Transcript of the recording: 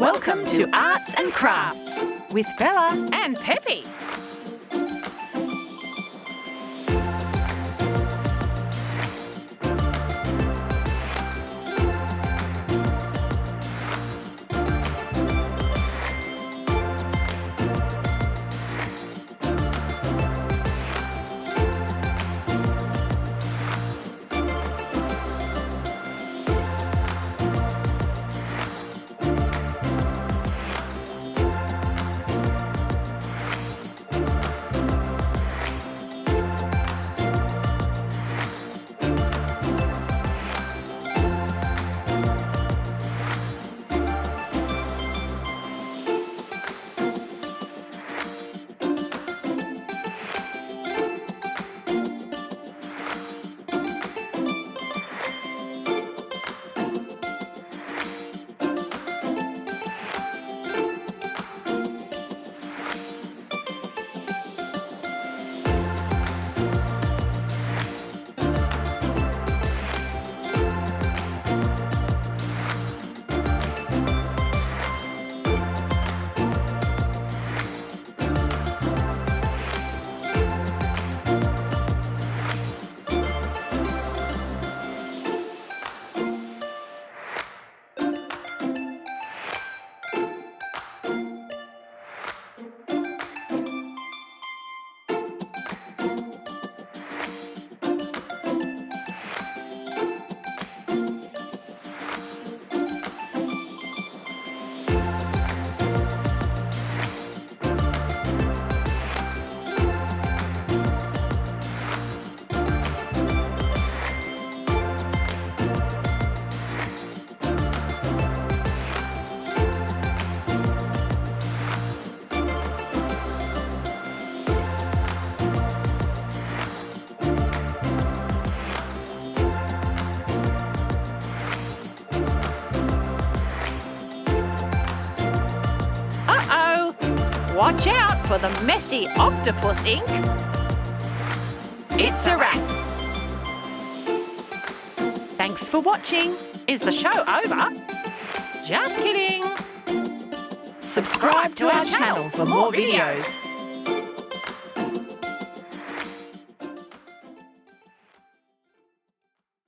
Welcome to Arts and Crafts with Bella and Peppy. Watch out for the messy octopus ink. It's a wrap. Thanks for watching. Is the show over? Just kidding. Subscribe to our channel for more videos.